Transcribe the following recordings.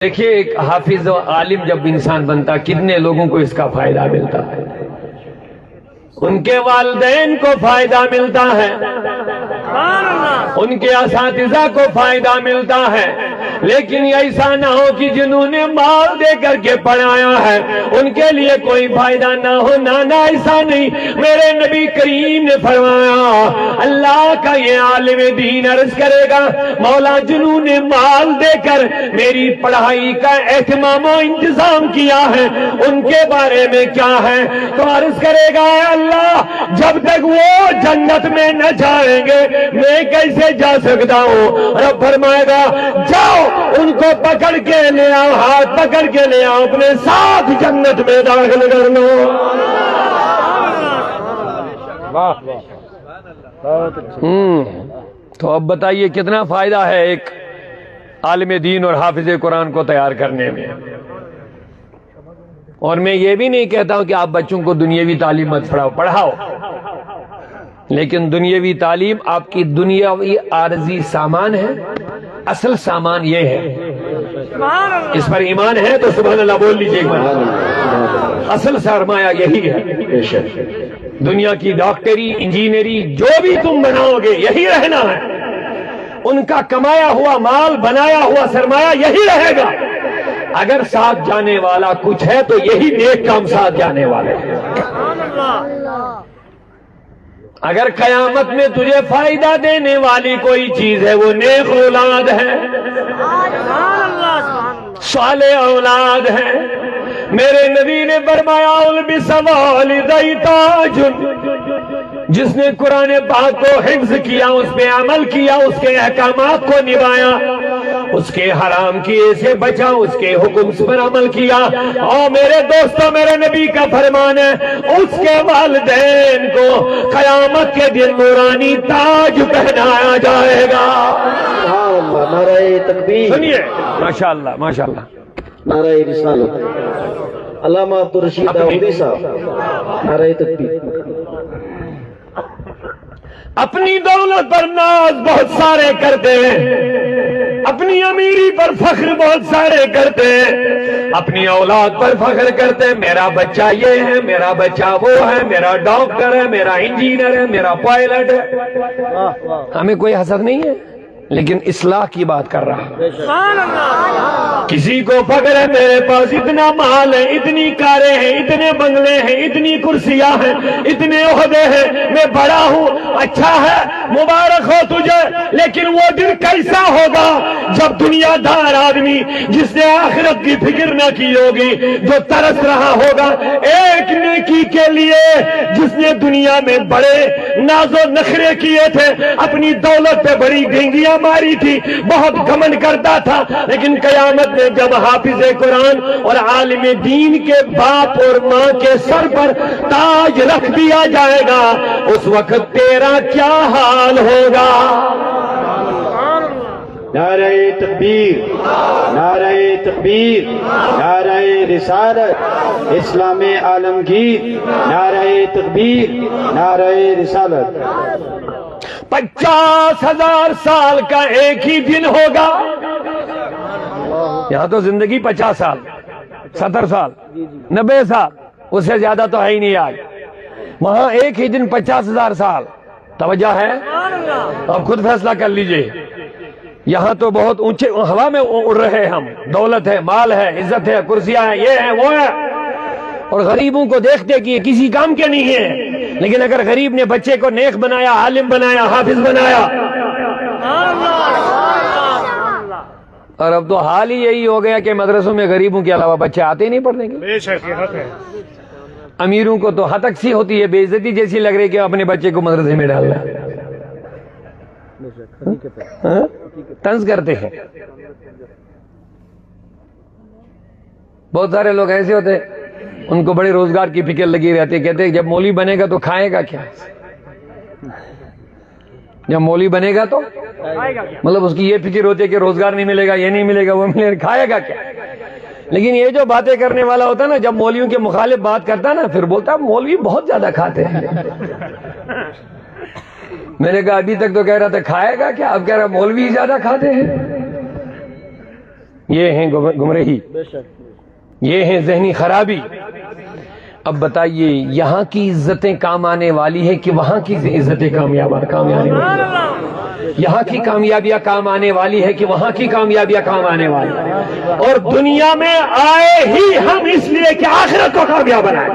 دیکھیے ایک حافظ و عالم جب انسان بنتا کتنے لوگوں کو اس کا فائدہ ملتا ہے. ان کے والدین کو فائدہ ملتا ہے, ان کے اساتذہ کو فائدہ ملتا ہے, لیکن ایسا نہ ہو کہ جنہوں نے مال دے کر کے پڑھایا ہے ان کے لیے کوئی فائدہ نہ ہو. نہ ایسا نہیں. میرے نبی کریم نے فرمایا اللہ کا یہ عالم دین عرض کرے گا مولا جنہوں نے مال دے کر میری پڑھائی کا اہتمام و انتظام کیا ہے ان کے بارے میں کیا ہے, تو عرض کرے گا اے اللہ جب تک وہ جنت میں نہ جائیں گے میں کیسے جا سکتا ہوں. رب فرمائے گا جاؤ ان کو پکڑ کے لے آؤ, ہاتھ پکڑ کے لے آؤ, اپنے ساتھ جنت میں داخل کر لو. تو اب بتائیے کتنا فائدہ ہے ایک عالم دین اور حافظ قرآن کو تیار کرنے میں. اور میں یہ بھی نہیں کہتا ہوں کہ آپ بچوں کو دنیاوی تعلیم مت پڑھاؤ, لیکن دنیاوی تعلیم آپ کی دنیاوی عارضی سامان ہے. اصل سامان یہ ہے, اس پر ایمان ہے تو سبحان اللہ بول لیجیے. اصل سرمایہ یہی ہے. دنیا کی ڈاکٹری انجینئری جو بھی تم بناؤ گے یہی رہنا ہے. ان کا کمایا ہوا مال بنایا ہوا سرمایہ یہی رہے گا. اگر ساتھ جانے والا کچھ ہے تو یہی نیک کام ساتھ جانے والے ہیں. اگر قیامت میں تجھے فائدہ دینے والی کوئی چیز ہے وہ نیک اولاد ہے, صالح اولاد ہے. میرے نبی نے فرمایا البسوالدی تاج, جس نے قرآن پاک کو حفظ کیا, اس پہ عمل کیا, اس کے احکامات کو نبھایا, اس کے حرام کیے سے بچا, اس کے حکم پر عمل کیا. اور میرے دوستوں میرے نبی کا فرمان ہے اس کے والدین کو قیامت کے دن نورانی تاج پہنایا جائے گا. نعرہ تکبیر. سنیے ماشاءاللہ ماشاءاللہ. نعرہ رسالت علامہ عبدالرشید داؤدی صاحب. نعرہ تکبیر. اپنی دولت پر ناز بہت سارے کرتے ہیں, اپنی امیری پر فخر بہت سارے کرتے ہیں, اپنی اولاد پر فخر کرتے ہیں. میرا بچہ یہ ہے, میرا بچہ وہ ہے, میرا ڈاکٹر ہے, میرا انجینئر ہے, میرا پائلٹ ہے. ہمیں کوئی حسد نہیں ہے, لیکن اصلاح کی بات کر رہا ہوں. کسی کو فخر ہے میرے پاس اتنا مال ہے, اتنی کاریں ہیں, اتنے بنگلے ہیں, اتنی کرسیاں ہیں, اتنے عہدے ہیں, میں بڑا ہوں. اچھا ہے, مبارک ہو تجھے, لیکن وہ دن کیسا ہوگا جب دنیا دار آدمی جس نے آخرت کی فکر نہ کی ہوگی, جو ترس رہا ہوگا ایک نیکی کے لیے, جس نے دنیا میں بڑے ناز و نخرے کیے تھے, اپنی دولت پہ بڑی گھنگیاں ماری تھی, بہت گھمنڈ کرتا تھا, لیکن قیامت میں جب حافظ قرآن اور عالم دین کے باپ اور ماں کے سر پر تاج رکھ دیا جائے گا اس وقت تیرا کیا حال ہوگا. نعرہ تکبیر, نعرہ تکبیر, نعرہ رسالت, اسلام عالمگیر, نعرہ تکبیر, نعرہ رسالت. 50,000 سال کا ایک ہی دن ہوگا. یہاں تو زندگی 50 سال 70 سال 90 سال, اس سے زیادہ تو ہے ہی نہیں آج. وہاں ایک ہی دن 50,000 سال. توجہ ہے, اب خود فیصلہ کر لیجئے. یہاں تو بہت اونچے ہوا میں اڑ رہے ہم, دولت ہے, مال ہے, عزت ہے, کرسیاں ہیں, یہ ہے وہ ہے, اور غریبوں کو دیکھتے کہ یہ کسی کام کے نہیں ہے. لیکن اگر غریب نے بچے کو نیک بنایا, عالم بنایا, حافظ بنایا, اور اب تو حال ہی یہی ہو گیا کہ مدرسوں میں غریبوں کے علاوہ بچے آتے ہی نہیں پڑھنے کے. امیروں کو تو ہتک سی ہوتی ہے, بے عزتی جیسی لگ رہی کہ اپنے بچے کو مدرسے میں ڈالنا, طنز کرتے ہیں. بہت سارے لوگ ایسے ہوتے ان کو بڑے روزگار کی فکر لگی رہتی, کہتے ہیں جب مولوی بنے گا تو کھائے گا کیا, جب مولوی بنے گا تو مطلب اس کی یہ فکر ہوتی ہے کہ روزگار نہیں ملے گا, یہ نہیں ملے گا, وہ ملے گا, کھائے گا کیا. لیکن یہ جو باتیں کرنے والا ہوتا ہے نا, جب مولویوں کے مخالف بات کرتا ہے نا پھر بولتا ہے مولوی بہت زیادہ کھاتے ہیں. میں نے کہا ابھی تک تو کہہ رہا تھا کھائے گا کیا, اب کہہ رہا مولوی زیادہ کھاتے ہیں. یہ ہیں گمراہی، یہ ہیں ذہنی خرابی۔ اب بتائیے یہاں کی عزتیں کام آنے والی ہے کہ وہاں کی عزتیں کام آنے والی ہے؟ یہاں کی کامیابیاں کام آنے والی ہے کہ وہاں کی کامیابیاں کام آنے والی ہے؟ اور دنیا میں آئے ہی ہم اس لیے کہ آخرت کو کامیاب بنائیں۔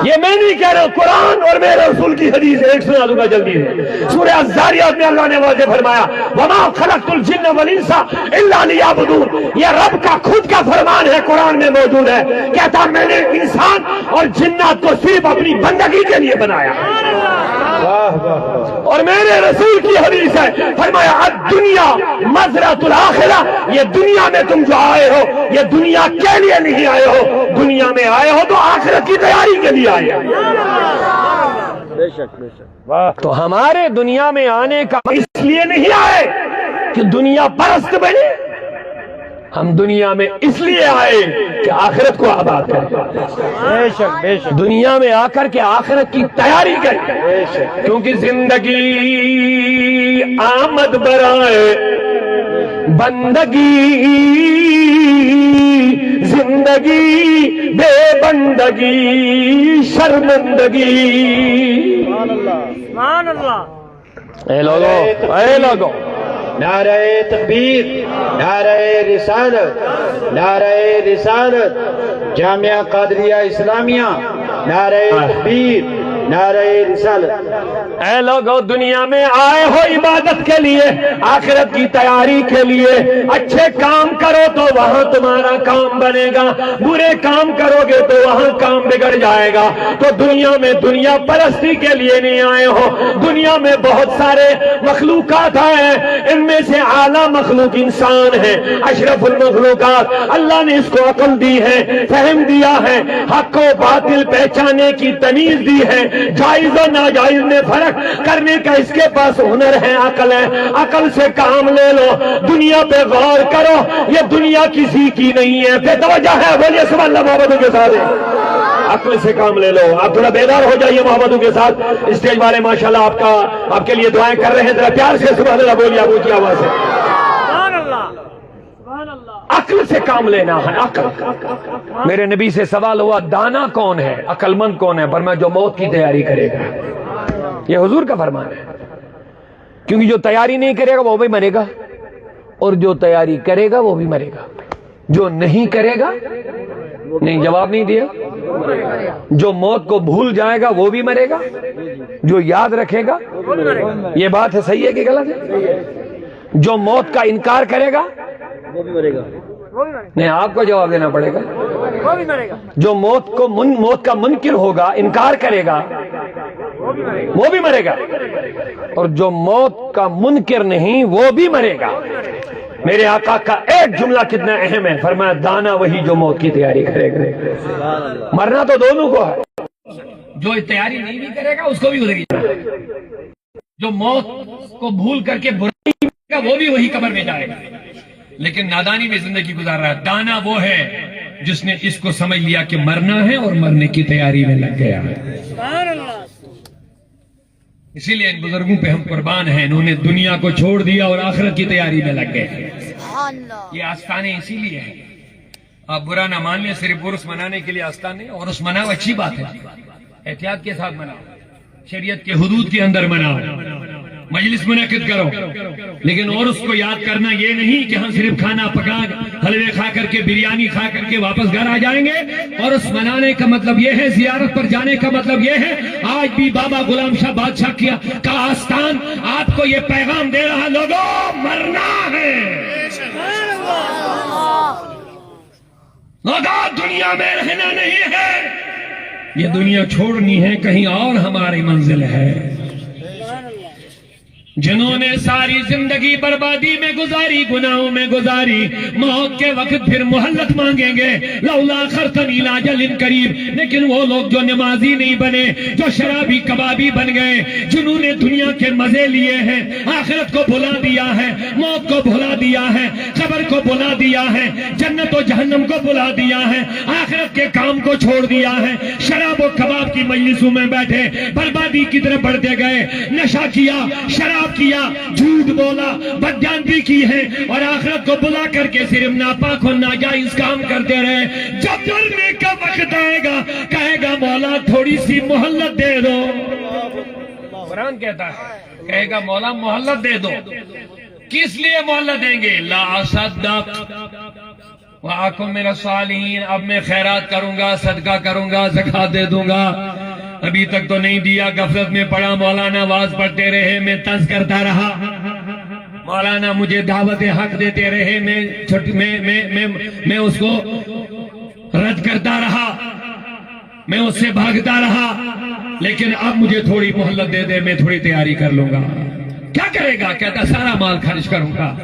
یہ میں نہیں کہہ رہا، قرآن اور میرے رسول کی حدیث ایک سنا دوں گا جلدی سے۔ سورہ الذاریات میں اللہ نے واضح فرمایا وَمَا خَلَقْتُ الْجِنَّ وَالْإِنسَ إِلَّا لِيَعْبُدُونِ۔ یہ رب کا خود کا فرمان ہے، قرآن میں موجود ہے، کہتا میں نے انسان اور جنات کو صرف اپنی بندگی کے لیے بنایا۔ اور میرے رسول کی حدیث ہے، فرمایا الدنیا مزرعۃ الآخرہ، یہ دنیا میں تم جو آئے ہو یہ دنیا کے لیے نہیں آئے ہو، دنیا میں آئے ہو تو آخرت کی تیاری کے لیے آئے ہو۔ بے شک تو ہمارے دنیا میں آنے کا اس لیے نہیں آئے کہ دنیا پرست بنے، ہم دنیا میں اس لیے آئے کہ آخرت کو آباد کریں، بے شک دنیا میں آ کر کے آخرت کی تیاری کریں، کیونکہ زندگی آمد برائے بندگی، زندگی بے بندگی شرمندگی۔ سبحان اللہ۔ اے لوگو نعرہ تکبیر، نعرہ رسالت، نعرہ رسالت، جامعہ قادریہ اسلامیہ، نعرہ تکبیر، نعرہ رسالت۔ اے لوگو دنیا میں آئے ہو عبادت کے لیے، آخرت کی تیاری کے لیے، اچھے کام کرو تو وہاں تمہارا کام بنے گا، برے کام کرو گے تو وہاں کام بگڑ جائے گا۔ تو دنیا میں دنیا پرستی کے لیے نہیں آئے ہو، دنیا میں بہت سارے مخلوقات ہیں، ان میں سے اعلیٰ مخلوق انسان ہے، اشرف المخلوقات۔ اللہ نے اس کو عقل دی ہے، فہم دیا ہے، حق و باطل پہچانے کی تمیز دی ہے، جائز و ناجائز میں فرق کرنے کا اس کے پاس ہنر ہے، عقل ہے، عقل سے کام لے لو، دنیا پہ غور کرو، یہ دنیا کسی کی نہیں ہے، بے توجہ ہے، بولیے سبحان اللہ محبتوں کے ساتھ، عقل سے کام لے لو۔ آپ تھوڑا بیدار ہو جائیے محبتوں کے ساتھ، اسٹیج والے ماشاءاللہ آپ کے لیے دعائیں کر رہے ہیں، ذرا پیار سے سبحان اللہ بولیے آپ اونچی آواز سے۔ سبحان اللہ، سبحان اللہ۔ عقل سے کام لینا ہے، عقل۔ میرے نبی سے سوال ہوا دانا کون ہے، عقل مند کون ہے؟ فرمایا جو موت کی تیاری کرے گا۔ یہ حضور کا فرمان ہے، کیونکہ جو تیاری نہیں کرے گا وہ بھی مرے گا، اور جو تیاری کرے گا وہ بھی مرے گا، جو نہیں کرے گا نہیں، جواب نہیں دیا، جو موت کو بھول جائے گا وہ بھی مرے گا، جو یاد رکھے گا، یہ بات ہے صحیح ہے کہ غلط ہے؟ جو موت کا انکار کرے گا وہ بھی مرے گا، نہیں، آپ کو جواب دینا پڑے گا۔ وہ بھی مرے گا، جو موت کا منکر ہوگا، انکار کرے گا، وہ بھی مرے گا، اور جو موت کا منکر نہیں وہ بھی مرے گا۔ میرے آقا کا ایک جملہ کتنا اہم ہے، فرمایا دانا وہی جو موت کی تیاری کرے گا۔ مرنا تو دونوں کو ہے، جو تیاری نہیں بھی کرے گا اس کو بھی ادھر، جو موت کو بھول کر کے برائی کرے گا وہ بھی وہی قبر میں جائے گا، لیکن نادانی میں زندگی گزار رہا ہے۔ دانا وہ ہے جس نے اس کو سمجھ لیا کہ مرنا ہے اور مرنے کی تیاری میں لگ گیا ہے۔ سبحان اللہ۔ اسی لیے ان بزرگوں پہ ہم قربان ہیں، انہوں نے دنیا کو چھوڑ دیا اور آخرت کی تیاری میں لگ گئے۔ یہ آستانے اسی لیے ہیں، آپ برا نہ مان لیں، صرف عرس منانے کے لیے آستانے، عرس مناؤ اچھی بات ہے، احتیاط کے ساتھ مناؤ، شریعت کے حدود کے اندر مناؤ، مجلس منعقد کرو، لیکن اور اس کو یاد کرنا یہ نہیں کہ ہم صرف کھانا پکا حلوے کھا کر کے بریانی کھا کر کے واپس گھر آ جائیں گے۔ اور اس منانے کا مطلب یہ ہے، زیارت پر جانے کا مطلب یہ ہے، آج بھی بابا غلام شاہ بادشاہ کا آستان آپ کو یہ پیغام دے رہا، لوگوں مرنا ہے، لوگوں دنیا میں رہنا نہیں ہے، یہ دنیا چھوڑنی ہے، کہیں اور ہماری منزل ہے۔ جنہوں نے ساری زندگی بربادی میں گزاری، گناہوں میں گزاری، موت کے وقت پھر مہلت مانگیں گے، لولا اخرتنی الی اجل قریب، لیکن وہ لوگ جو نمازی نہیں بنے، جو شرابی کبابی بن گئے، جنہوں نے دنیا کے مزے لیے ہیں، آخرت کو بھلا دیا ہے، موت کو بھلا دیا ہے، قبر کو بھلا دیا ہے، جنت و جہنم کو بھلا دیا ہے، آخرت کے کام کو چھوڑ دیا ہے، شراب و کباب کی مجلسوں میں بیٹھے بربادی کی طرف بڑھتے گئے، نشہ کیا، شراب خراب کیا، جھوٹ بولا، بدیانتی کی ہے اور آخرت کو بلا کر کے صرف ناپاک اور ناجائز کام کرتے رہے، جب مرنے کا وقت آئے گا کہے گا مولا تھوڑی سی مہلت دے دو. قرآن کہتا ہے، کہے گا مولا مہلت دے دو. کس لیے مہلت دیں گے؟ لا اصدق وَأَكُن مِّنَ الصَّالِحِينَ، اب میں خیرات کروں گا، صدقہ کروں گا، زکات دے دوں گا. ابھی تک تو نہیں دیا، غفلت میں پڑا، مولانا آواز پڑھتے رہے، میں طنز کرتا رہا، مولانا مجھے دعوت حق دیتے رہے، میں اس کو رد کرتا رہا، میں اس سے بھاگتا رہا، لیکن اب مجھے تھوڑی مہلت دے دے، میں تھوڑی تیاری کر لوں گا. کیا کرے گا؟ کہتا سارا مال خرچ کروں گا.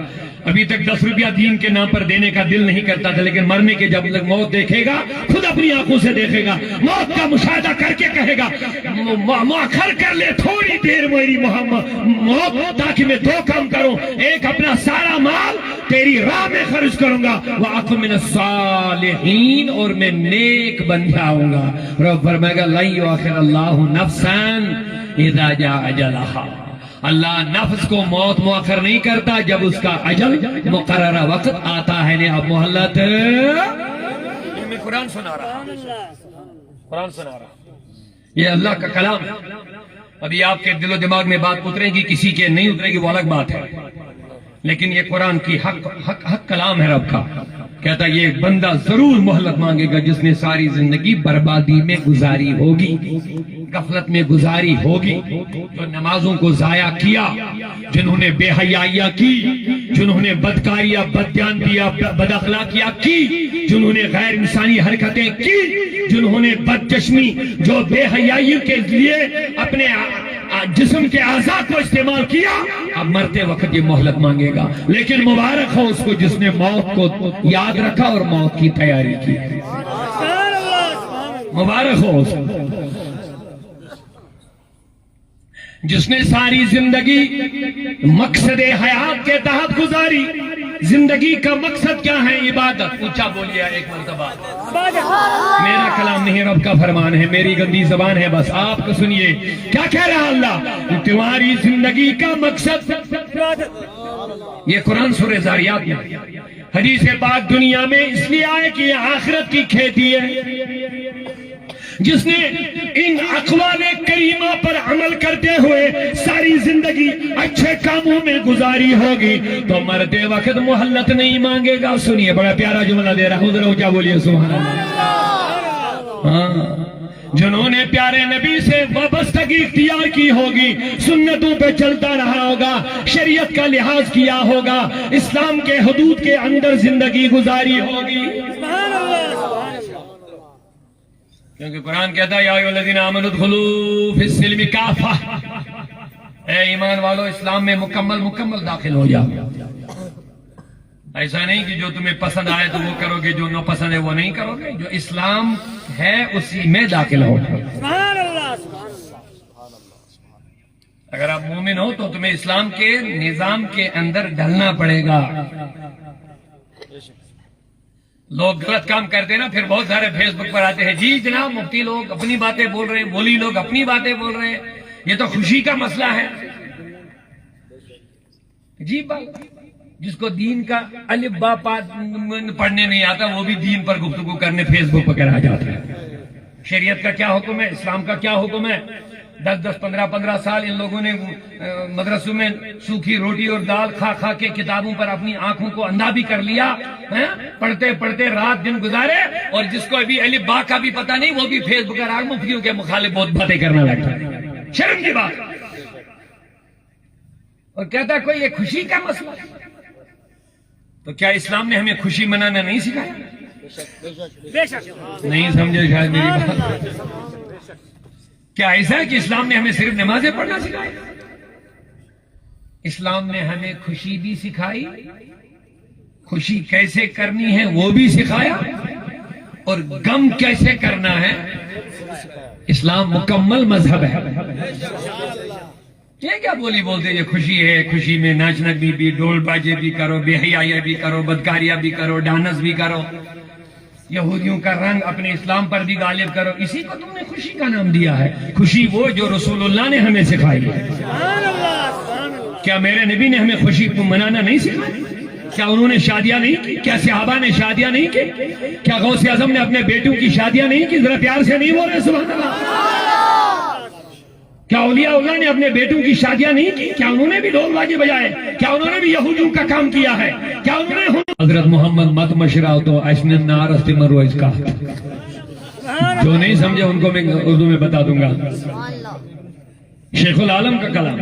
ابھی تک 10 روپیہ دین کے نام پر دینے کا دل نہیں کرتا تھا، لیکن مرنے کے جب تک موت دیکھے گا، خود اپنی آنکھوں سے دیکھے گا، موت کا مشاہدہ کر کے کہے گا مؤخر کر لے تھوڑی دیر میری موت، تاکہ میں 2 کام کروں. ایک، اپنا سارا مال تیری راہ میں خرچ کروں گا، وَأَكُن مِّنَ الصَّالِحِينَ، اور میں نیک بن جاؤں گا. رب فرمائے گا لَن يُؤَخِّرَ اللَّهُ نَفْسًا إِذَا جَاءَ أَجَلُهَا، اللہ نفس کو موت مؤخر نہیں کرتا جب اس کا اجل مقررہ وقت آتا ہے. اب مہلت میں قرآن سنا رہا، قرآن سنا رہا، یہ اللہ کا کلام ہے. ابھی آپ کے دل و دماغ میں بات اترے گی، کسی کے نہیں اترے گی، وہ الگ بات ہے، لیکن یہ قرآن کی حق کلام ہے رب کا. کہتا یہ بندہ ضرور مہلت مانگے گا جس نے ساری زندگی بربادی میں گزاری ہوگی، غفلت میں گزاری ہوگی، جو نمازوں کو ضائع کیا، جنہوں نے بے حیائیاں کی، جنہوں نے بدکاریاں، بددیانتیاں، بد اخلاقیاں کی، جنہوں نے غیر انسانی حرکتیں کی، جنہوں نے بدچشمی، جو بے حیائی کے لیے اپنے جسم کے اعضاء کو استعمال کیا، اب مرتے وقت یہ مہلت مانگے گا. لیکن مبارک ہو اس کو جس نے موت کو یاد رکھا اور موت کی تیاری کی. مبارک ہو اس کو جس نے ساری زندگی مقصد حیات کے تحت گزاری. زندگی کا مقصد کیا ہے؟ عبادت. اونچا بولیے ایک مرتبہ. میرا کلام نہیں، رب کا فرمان ہے، میری گندی زبان ہے، بس آپ کو سنیے کیا کہہ رہا اللہ. تمہاری زندگی کا مقصد، یہ قرآن سورہ زاریات میں، حدیث پاک دنیا میں اس لیے آئے کہ یہ آخرت کی کھیتی ہے. جس نے ان اقوال کریمہ پر عمل کرتے ہوئے ساری زندگی اچھے کاموں میں گزاری ہوگی تو مرتے وقت مہلت نہیں مانگے گا. سنیے بڑا پیارا جملہ دے رہا ہوں، ذرا اونچا بولیے سبحان اللہ. ہاں، جنہوں نے پیارے نبی سے وابستگی اختیار کی ہوگی، سنتوں پہ چلتا رہا ہوگا، شریعت کا لحاظ کیا ہوگا، اسلام کے حدود کے اندر زندگی گزاری ہوگی. کیونکہ قرآن کہتا ہے یا ایھا الذین آمنوا ادخلوا فی السلم کافہ، اے ایمان والو اسلام میں مکمل داخل ہو جاؤ. ایسا نہیں کہ جو تمہیں پسند آئے تو وہ کرو گے، جو نہ پسند ہے وہ نہیں کرو گے. جو اسلام ہے اسی میں داخل ہو جاؤ. اگر آپ مومن ہو تو تمہیں اسلام کے نظام کے اندر ڈھلنا پڑے گا. لوگ غلط کام کرتے نا، پھر بہت سارے فیس بک پر آتے ہیں، جی جناب مفتی لوگ اپنی باتیں بول رہے ہیں، مولی لوگ اپنی باتیں بول رہے ہیں، یہ تو خوشی کا مسئلہ ہے. جی بات، جس کو دین کا الف با پڑھنے نہیں آتا وہ بھی دین پر گفتگو کرنے فیس بک پر آ جاتا ہے. شریعت کا کیا حکم ہے، اسلام کا کیا حکم ہے. 10 15 سال ان لوگوں نے مدرسوں میں سوکھی روٹی اور دال کھا کے کتابوں پر اپنی آنکھوں کو اندھا بھی کر لیا، پڑھتے رات دن گزارے، اور جس کو ابھی الف با کا بھی پتہ نہیں وہ بھی فیس بک پر مفتیوں کے مخالف بہت باتیں کرنا لگتا ہے. شرم کی بات. اور کہتا کوئی یہ خوشی کا مسئلہ. تو کیا اسلام نے ہمیں خوشی منانا نہیں سکھایا؟ نہیں سمجھے شاید میری بات. کیا ایسا ہے کہ اسلام نے ہمیں صرف نمازیں پڑھنا سکھائی؟ اسلام نے ہمیں خوشی بھی سکھائی، خوشی کیسے کرنی ہے وہ بھی سکھایا، اور غم کیسے کرنا ہے. اسلام مکمل مذہب ہے. یہ کیا بولی بولتے یہ خوشی ہے، خوشی میں ناچنا بھی ڈول باجے بھی کرو، بے حیائی بھی کرو، بدکاریاں بھی کرو، ڈانس بھی کرو، یہودیوں کا رنگ اپنے اسلام پر بھی غالب کرو. اسی کو تم نے خوشی کا نام دیا ہے. خوشی وہ جو رسول اللہ نے ہمیں سکھائی ہے. کیا میرے نبی نے ہمیں خوشی کو منانا نہیں سکھایا؟ کیا انہوں نے شادیاں نہیں کی؟ کیا صحابہ نے شادیاں نہیں کی؟ کیا غوث اعظم نے اپنے بیٹوں کی شادیاں نہیں کی؟ ذرا پیار سے نہیں بول رہے سبحان اللہ. کیا اولیاء اللہ نے اپنے بیٹوں کی شادیاں نہیں کی؟ کیا انہوں نے بھی ڈھول باجے بجائے؟ کیا انہوں نے بھی یہودیوں کا کام کیا ہے؟ کیا انہوں نے حضرت محمد مت مشراؤ تو اشن نار استمر اس کا جو نہیں سمجھے ان کو میں اردو میں بتا دوں گا. شیخ العالم کا کلام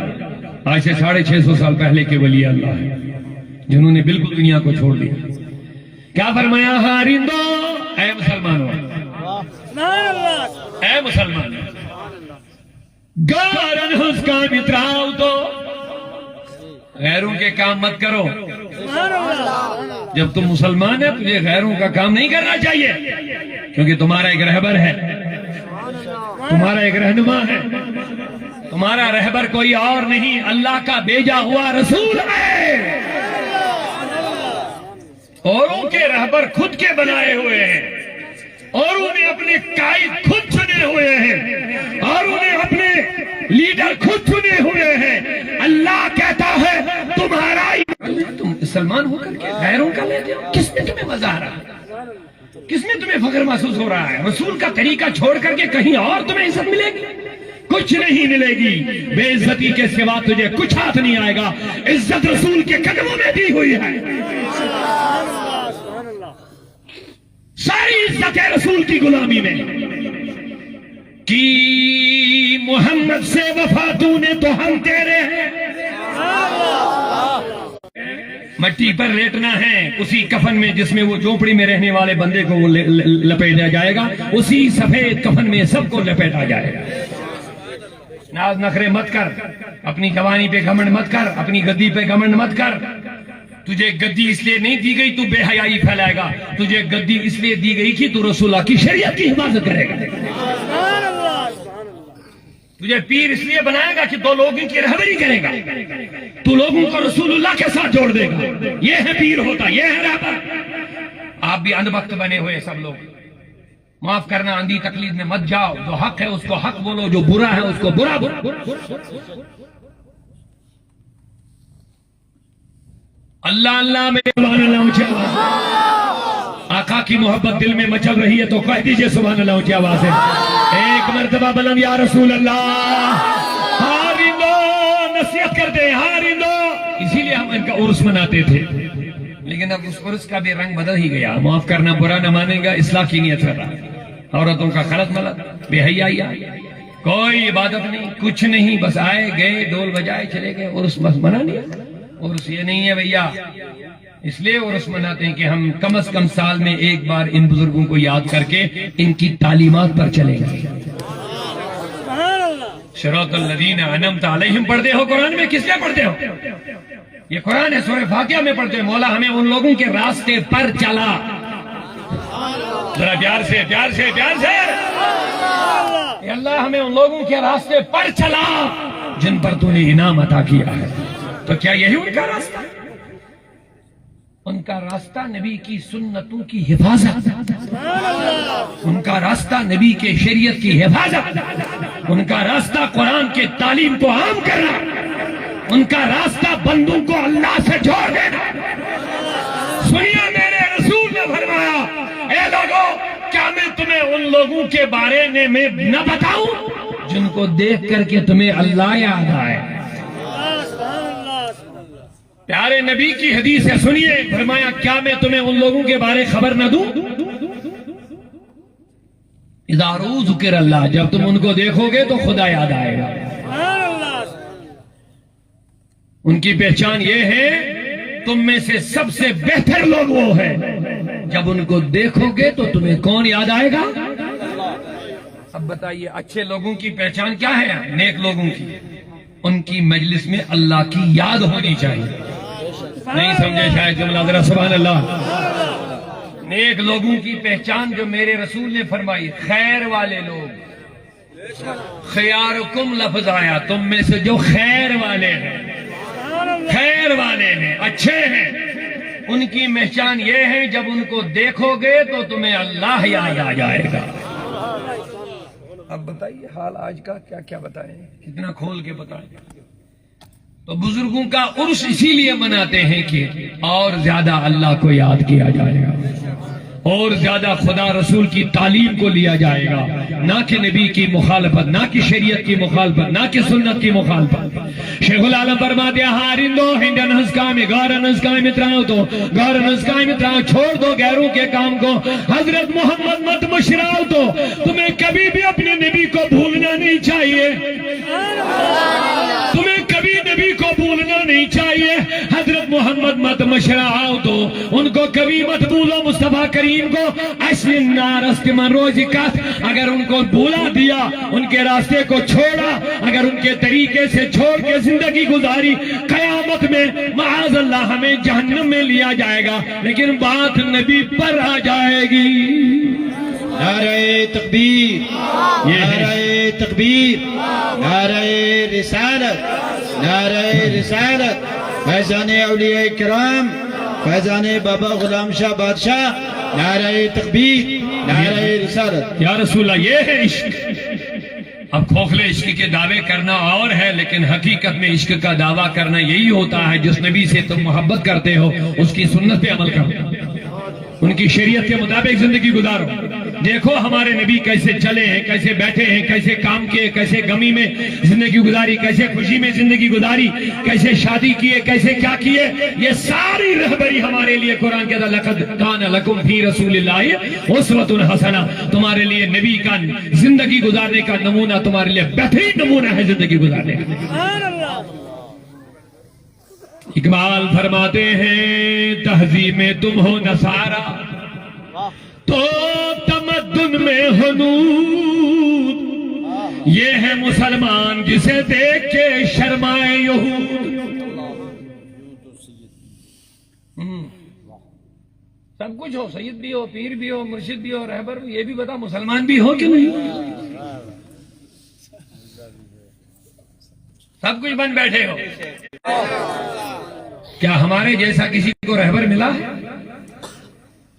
آج سے 650 سال پہلے کے ولی اللہ ہے جنہوں نے بالکل دنیا کو چھوڑ دیا. کیا فرمایا؟ ہارندو اے مسلمانوں، اے مسلمان گارن ہنس کا متراؤ تو غیروں کے کام مت کرو. جب تم مسلمان ہے تجھے غیروں کا کام نہیں کرنا چاہیے، کیونکہ تمہارا ایک رہبر ہے، تمہارا ایک رہنما ہے. تمہارا رہبر کوئی اور نہیں، اللہ کا بھیجا ہوا رسول ہے. اوروں کے رہبر خود کے بنائے ہوئے ہیں، اوروں نے اپنے قائد خود چنے ہوئے ہیں، اوروں نے اپنے لیڈر خود چنے ہوئے ہیں. اللہ کہتا ہے تمہارا تم مسلمان ہو کر کے غیروں کا لیتے ہو. کس میں تمہیں مزہ آ رہا ہے؟ کس میں تمہیں فخر محسوس ہو رہا ہے؟ رسول کا طریقہ چھوڑ کر کے کہیں اور تمہیں عزت ملے گی؟ کچھ نہیں ملے گی. بے عزتی کے سوا تجھے کچھ ہاتھ نہیں آئے گا. عزت رسول کے قدموں میں دی ہوئی ہے. ساری عزت ہے رسول کی غلامی میں. کی محمد سے وفا تو نے تو ہم تیرے ہیں. مٹی پر لیٹنا ہے اسی کفن میں جس میں وہ جھونپڑی میں رہنے والے بندے کو وہ لپیٹا جائے گا. اسی سفید کفن میں سب کو لپیٹا جائے گا. ناز نخرے مت کر، اپنی جوانی پہ گھمنڈ مت کر، اپنی گدی پہ گھمنڈ مت کر. تجھے گدی اس لیے نہیں دی گئی تو بے حیائی پھیلائے گا. تجھے گدی اس لیے دی گئی کہ تو رسول اللہ کی شریعت کی حفاظت کرے گا. تجھے پیر اس لیے بنائے گا کہ دو لوگوں کی رہبری کرے گا. تو لوگوں کو رسول اللہ کے ساتھ جوڑ دے گا. یہ ہے پیر ہوتا، یہ ہے رہبر. آپ بھی اندھ وقت بنے ہوئے سب لوگ. معاف کرنا، اندھی تقلید میں مت جاؤ. جو حق ہے اس کو حق بولو، جو برا ہے اس کو برا بولو. اللہ اللہ میں سبحان اللہ اونچی آواز. آقا کی محبت دل میں مچل رہی ہے تو کہہ دیجئے سبحان اللہ اونچی آواز ہے. ایک مرتبہ بلند یا رسول اللہ. ہارندو نصیحت کرتے ہیں، ہارندو. اسی لیے ہم ان کا عرس مناتے تھے، لیکن اب اس عرس کا بھی رنگ بدل ہی گیا. معاف کرنا، برا نہ مانیں گا، اصلاح کی نیت کر رہا. عورتوں کا خلط ملط، بے حیائی، کوئی عبادت نہیں، کچھ نہیں. بس آئے گئے، ڈول بجائے چلے گئے. عرس بس منا لیا. عرس یہ نہیں ہے بھیا. اس لیے عرس مناتے ہیں کہ ہم کم از کم سال میں ایک بار ان بزرگوں کو یاد کر کے ان کی تعلیمات پر چلے گئے. صراط الذین انعمت علیہم پڑھتے ہو قرآن میں، کس لیے پڑھتے ہو؟ یہ قرآن ہے، سورہ فاتحہ میں پڑھتے ہیں. مولا ہمیں ان لوگوں کے راستے پر چلا. ذرا پیار سے پیار سے پیار سے. اے اللہ ہمیں ان لوگوں کے راستے پر چلا جن پر تو نے انعام عطا کیا ہے. تو کیا یہی ان کا راستہ؟ ان کا راستہ نبی کی سنتوں کی حفاظت، ان کا راستہ نبی کے شریعت کی حفاظت، ان کا راستہ قرآن کے تعلیم کو عام کرنا، ان کا راستہ بندوں کو اللہ سے جوڑ دینا. سنیے میرے رسول نے فرمایا، اے لوگوں کیا میں تمہیں ان لوگوں کے بارے میں نہ بتاؤں جن کو دیکھ کر کے تمہیں اللہ یاد آئے. پیارے نبی کی حدیث ہے، سنیے. فرمایا کیا میں تمہیں ان لوگوں کے بارے خبر نہ دوں؟ اذا رو ذکر اللہ، جب تم ان کو دیکھو گے تو خدا یاد آئے گا. ان کی پہچان یہ ہے، تم میں سے سب سے بہتر لوگ وہ ہیں. جب ان کو دیکھو گے تو تمہیں کون یاد آئے گا؟ اب بتائیے اچھے لوگوں کی پہچان کیا ہے؟ نیک لوگوں کی. ان کی مجلس میں اللہ کی یاد ہونی چاہیے. نہیں سمجھے شاید جملہ، ذرا سبحان اللہ. نیک لوگوں کی پہچان جو میرے رسول نے فرمائی، خیر والے لوگ. خیارکم لفظ آیا، تم میں سے جو خیر والے ہیں، خیر والے ہیں، اچھے ہیں، ان کی پہچان یہ ہے جب ان کو دیکھو گے تو تمہیں اللہ یاد آ جائے گا. اب بتائیے حال آج کا کیا کیا بتائیں، کتنا کھول کے بتائیں. تو بزرگوں کا عرس اسی لیے مناتے ہیں کہ اور زیادہ اللہ کو یاد کیا جائے گا، اور زیادہ خدا رسول کی تعلیم کو لیا جائے گا، نہ کہ نبی کی مخالفت، نہ کہ شریعت کی مخالفت، نہ کہ سنت کی مخالفت۔ شیخ العالم فرماتے ہیں ہارندو ہنڈن ہنسکا میں گارن ہنسکا متراؤ تو گارن ہنسکا متراؤ، چھوڑ دو غیروں کے کام کو، حضرت محمد مت مشراؤ تو تمہیں کبھی بھی اپنے نبی کو بھولنا نہیں چاہیے، تمہیں کبھی نبی کو بھولنا نہیں چاہیے، حضرت محمد مت مشراؤ تو ان کو کبھی مت بھولو، مصطفیٰ کریم کو اصل نارست من روزی کات، اگر ان کو بھولا دیا، ان کے راستے کو چھوڑا، اگر ان کے طریقے سے چھوڑ کے زندگی گزاری، قیامت میں معاذ اللہ ہمیں جہنم میں لیا جائے گا، لیکن بات نبی پر آ جائے گی۔ نعرہ تکبیر، نعرہ تکبیر، نعرہ رسالت، نعرہ رسالت، فیضان اولیاء کرام، فیضان بابا غلام شاہ بادشاہ، نعرہ تکبیر، نعرہ رسالت۔ یا رسول اللہ، یہ ہے عشق۔ اب کھوکھلے عشق کے دعوے کرنا اور ہے، لیکن حقیقت میں عشق کا دعویٰ کرنا یہی ہوتا ہے جس نبی سے تم محبت کرتے ہو اس کی سنت پہ عمل کرو، ان کی شریعت کے مطابق زندگی گزارو۔ دیکھو ہمارے نبی کیسے چلے ہیں، کیسے بیٹھے ہیں، کیسے کام کیے، کیسے غمی میں زندگی گزاری، کیسے خوشی میں زندگی گزاری، کیسے شادی کیے، کیسے کیا کیے، یہ ساری رہبری ہمارے لیے قرآن کہتا ہے لقد کان لکم فی رسول اللہ اسوۃ حسنہ، تمہارے لیے نبی کا زندگی گزارنے کا نمونہ، تمہارے لیے بہترین نمونہ ہے زندگی گزارنے کا۔ سبحان اللہ۔ اقبال فرماتے ہیں تہذیب میں تم ہو نصارا تو تمدن میں حنود، یہ ہے مسلمان جسے دیکھ کے شرمائے یہود۔ سب کچھ ہو، سید بھی ہو، پیر بھی ہو، مرشد بھی ہو، رہبر بھی، یہ بھی بتا مسلمان بھی ہو کہ نہیں؟ سب کچھ بن بیٹھے ہو، کیا ہمارے جیسا کسی کو رہبر ملا؟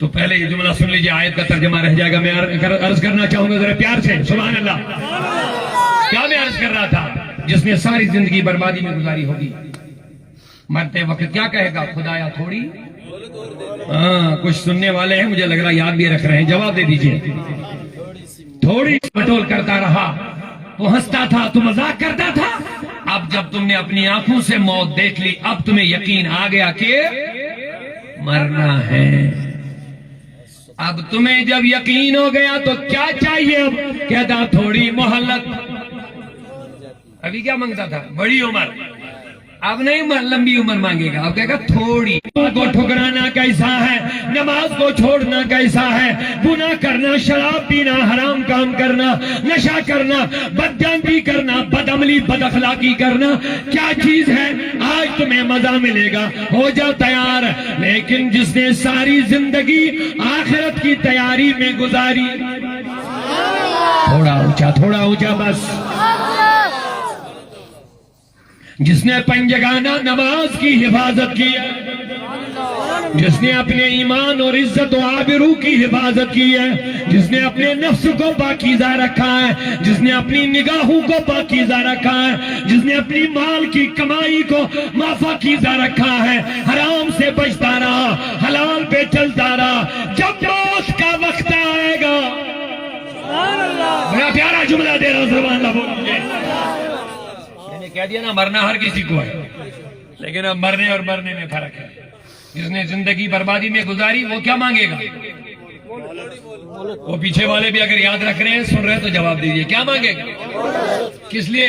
تو پہلے یہ جملہ سن لیجیے، آیت کا ترجمہ رہ جائے گا، میں عرض کرنا چاہوں گا ذرا پیار سے، سبحان اللہ۔ کیا میں عرض کر رہا تھا؟ جس نے ساری زندگی بربادی میں گزاری ہوگی، مرتے وقت کیا کہے گا؟ خدایا تھوڑی، ہاں کچھ سننے والے ہیں مجھے لگ رہا یاد بھی رکھ رہے ہیں، جواب دے دیجئے۔ تھوڑی بٹول کرتا رہا، وہ ہنستا تھا تو مذاق کرتا تھا، اب جب تم نے اپنی آنکھوں سے موت دیکھ لی، اب تمہیں یقین آ گیا کہ مرنا ہے۔ اب تمہیں جب یقین ہو گیا تو کیا چاہیے؟ اب کہتا تھوڑی مہلت، ابھی کیا مانگتا تھا؟ بڑی عمر، اب نہیں لمبی عمر مانگے گا، اب کہے گا تھوڑی۔ کو ٹھکرانا کیسا ہے، نماز کو چھوڑنا کیسا ہے، گناہ کرنا، شراب پینا، حرام کام کرنا، نشہ کرنا، بدجانتی کرنا، بدعملی، بد اخلاقی کرنا کیا چیز ہے؟ آج تمہیں مزہ ملے گا، ہو جا تیار۔ لیکن جس نے ساری زندگی آخرت کی تیاری میں گزاری، تھوڑا اونچا بس، جس نے پنجگانہ نماز کی حفاظت کی ہے، جس نے اپنے ایمان اور عزت و آبرو کی حفاظت کی ہے، جس نے اپنے نفس کو پاکیزہ رکھا ہے، جس نے اپنی نگاہوں کو پاکیزہ رکھا ہے، جس نے اپنی مال کی کمائی کو پاکیزہ رکھا ہے، حرام سے بچتا رہا، حلال پہ چلتا رہا، جب موت کا وقت آئے گا، بڑا پیارا جملہ دے رہا ہوں، سبحان اللہ بولیں۔ کہہ دیا نا مرنا ہر کسی کو ہے، لیکن اب مرنے اور مرنے میں فرق ہے۔ جس نے زندگی بربادی میں گزاری وہ کیا مانگے گا؟ وہ پیچھے والے بھی اگر یاد رکھ رہے ہیں، سن رہے تو جواب دیجیے، کیا مانگے گا؟ کس لیے؟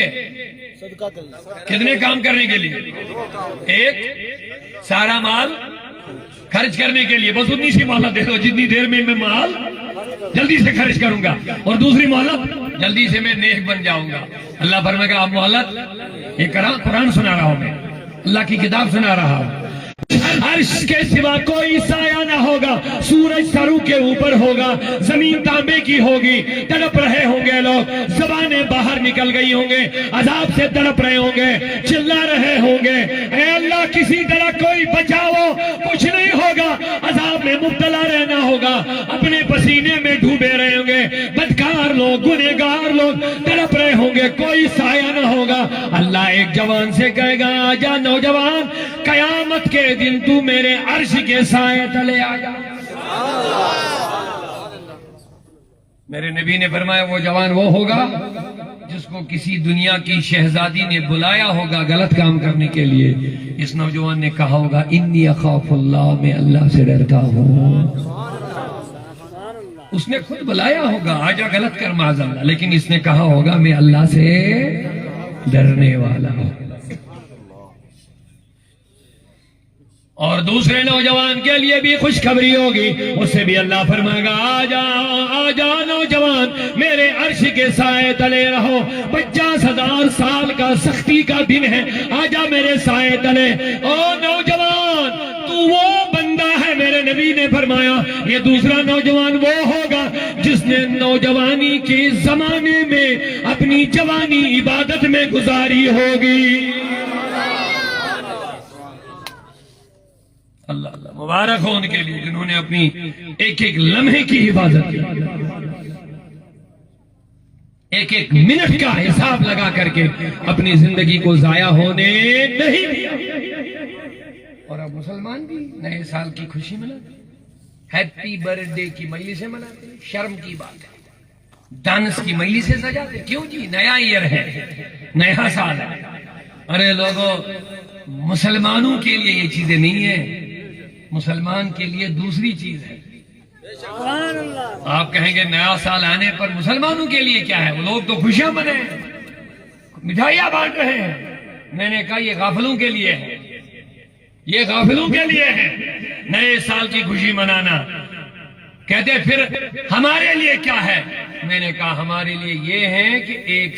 کتنے کام کرنے کے لیے؟ ایک، سارا مال خرچ کرنے کے لیے، بس اتنی سی مہلت دے دو جتنی دیر میں مال جلدی سے خرچ کروں گا، اور دوسری مہلت جلدی سے میں نیک بن جاؤں گا۔ اللہ فرمائے گا آپ مہلت، یہ قرآن سنا رہا ہوں میں، اللہ کی کتاب سنا رہا ہوں۔ عرش کے سوا کوئی سایہ نہ ہوگا، سورج سرو کے اوپر ہوگا، زمین تانبے کی ہوگی، تڑپ رہے ہوں گے لوگ، زبانیں باہر نکل گئی ہوں گے، عذاب سے تڑپ رہے ہوں گے، چلا رہے ہوں گے، اے اللہ کسی طرح کوئی بچاؤ، کچھ نہیں ہوگا، عذاب میں مبتلا رہنا ہوگا، اپنے پسینے میں ڈوبے رہے ہوں گے، بدکار لوگ، گنہگار لوگ تڑپ رہے ہوں گے، کوئی سایہ نہ ہوگا۔ اللہ ایک جوان سے کہے گا آجا نوجوان، قیامت کے دن تو میرے عرش کے سائے تلے آجا۔ میرے نبی نے فرمایا وہ جوان وہ ہوگا جس کو کسی دنیا کی شہزادی نے بلایا ہوگا غلط کام کرنے کے لیے، اس نوجوان نے کہا ہوگا انی اخاف اللہ، میں اللہ سے ڈرتا ہوں۔ اس نے خود بلایا ہوگا آجا غلط کر معاذ اللہ، لیکن اس نے کہا ہوگا میں اللہ سے ڈرنے والا ہوں۔ اور دوسرے نوجوان کے لیے بھی خوشخبری ہوگی، اس سے بھی اللہ فرمائے گا آجا آجا نوجوان، میرے عرش کے سائے تلے رہو، 50,000 سال کا سختی کا دن ہے، آجا میرے سائے تلے۔ او نوجوان تو وہ بندہ ہے، میرے نبی نے فرمایا یہ دوسرا نوجوان وہ ہوگا جس نے نوجوانی کے زمانے میں اپنی جوانی عبادت میں گزاری ہوگی۔ اللہ اللہ مبارک ہو ان کے لیے جنہوں نے اپنی ایک ایک لمحے کی حفاظت کی، ایک ایک منٹ کا حساب لگا کر کے اپنی زندگی کو ضائع ہونے نہیں دیا۔ اور اب مسلمان بھی نئے سال کی خوشی مناتے، ہیپی برتھ ڈے کی مجلسیں مناتے، شرم کی بات ہے، ڈانس کی مجلسیں سجاتے، کیوں جی نیا ایئر ہے، نیا سال ہے۔ ارے لوگوں، مسلمانوں کے لیے یہ چیزیں نہیں ہیں، مسلمان کے لیے دوسری چیز ہے۔ سبحان اللہ۔ آپ کہیں گے نیا سال آنے پر مسلمانوں کے لیے کیا ہے؟ وہ لوگ تو خوشیاں منے ہیں، مٹھائیاں بانٹ رہے ہیں۔ میں نے کہا یہ غافلوں کے لیے ہے، یہ غافلوں کے لیے ہے نئے سال کی خوشی منانا۔ کہتے پھر ہمارے لیے کیا ہے؟ میں نے کہا ہمارے لیے یہ ہے کہ ایک